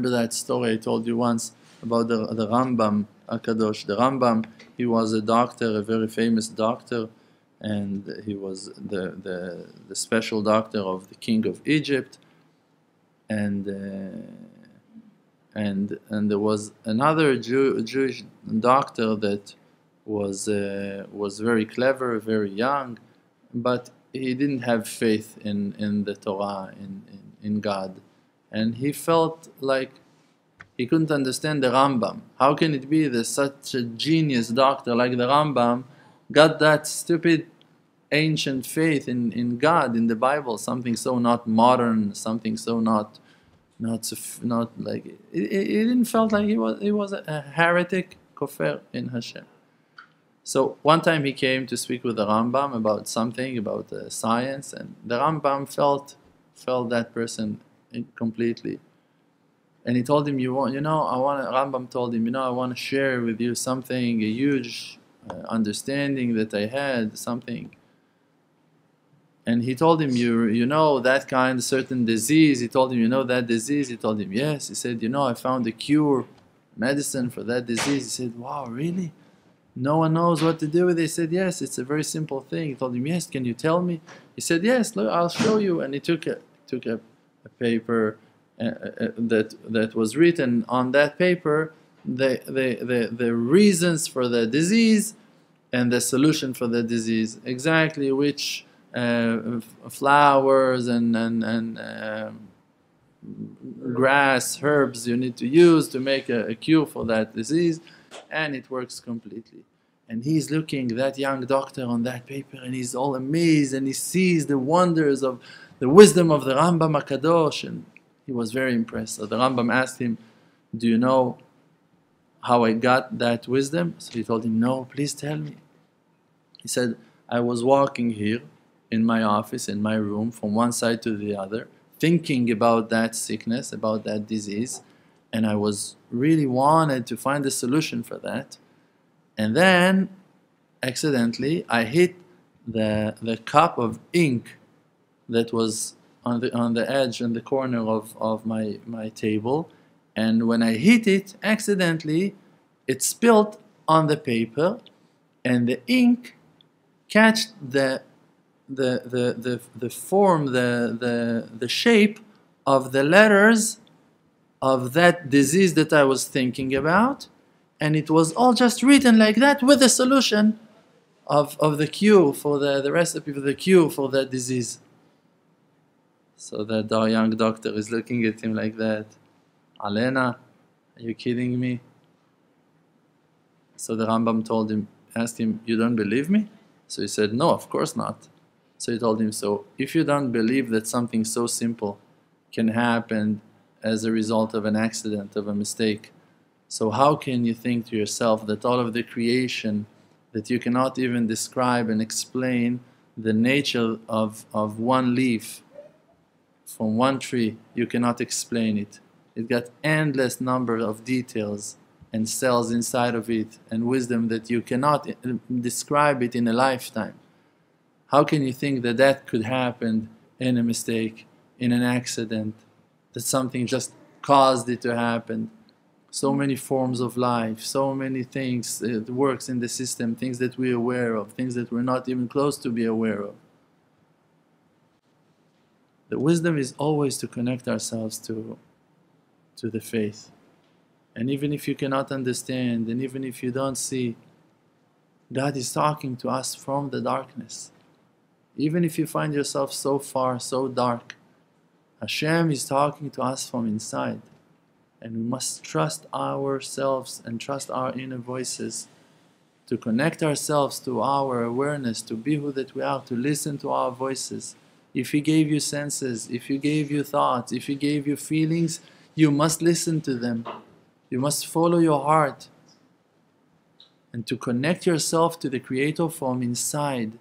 remember that story I told you once about the Rambam HaKadosh. The Rambam, he was a doctor, a very famous doctor, and he was the special doctor of the king of Egypt. And there was another Jewish doctor that was very clever, very young, but he didn't have faith in the Torah, in God, and he felt like he couldn't understand the Rambam. How can it be that such a genius doctor like the Rambam got that stupid ancient faith in God, in the Bible, something so not modern, something so not like it didn't felt like he was a heretic, kofar in Hashem. So one time he came to speak with the Rambam about something, about science, and the Rambam felt that person completely. And he told him, Rambam told him, I want to share with you something, a huge understanding that I had, something. And he told him, you know that kind of certain disease. He told him, you know that disease? He told him, yes. He said, I found a cure, medicine for that disease. He said, wow, really? No one knows what to do with it. He said, yes, it's a very simple thing. He told him, yes, can you tell me? He said, yes, look, I'll show you. And he took a paper that was written on that paper, the reasons for the disease and the solution for the disease, exactly which flowers and grass, herbs you need to use to make a cure for that disease, and it works completely. And he's looking, that young doctor, on that paper, and he's all amazed, and he sees the wonders of the wisdom of the Rambam HaKadosh, and he was very impressed. So the Rambam asked him, do you know how I got that wisdom? So he told him, no, please tell me. He said, I was walking here in my office, in my room, from one side to the other, thinking about that sickness, about that disease, and I was really wanted to find a solution for that. And then, accidentally, I hit the cup of ink that was on the edge and the corner of my table, and when I hit it accidentally, it spilled on the paper, and the ink catch the form, the shape of the letters of that disease that I was thinking about, and it was all just written like that with the solution of the cure for the recipe for the cure for that disease. So that our young doctor is looking at him like that. Alena, are you kidding me? So the Rambam asked him, you don't believe me? So he said, no, of course not. So he told him, so if you don't believe that something so simple can happen as a result of an accident, of a mistake, so how can you think to yourself that all of the creation that you cannot even describe and explain the nature of one leaf from one tree, you cannot explain it. It got endless number of details and cells inside of it and wisdom that you cannot describe it in a lifetime. How can you think that that could happen in a mistake, in an accident, that something just caused it to happen? So many forms of life, so many things, it works in the system, things that we're aware of, things that we're not even close to be aware of. The wisdom is always to connect ourselves to the faith. And even if you cannot understand, and even if you don't see, God is talking to us from the darkness. Even if you find yourself so far, so dark, Hashem is talking to us from inside. And we must trust ourselves and trust our inner voices to connect ourselves to our awareness, to be who that we are, to listen to our voices. If He gave you senses, if He gave you thoughts, if He gave you feelings, you must listen to them. You must follow your heart. And to connect yourself to the Creator from inside,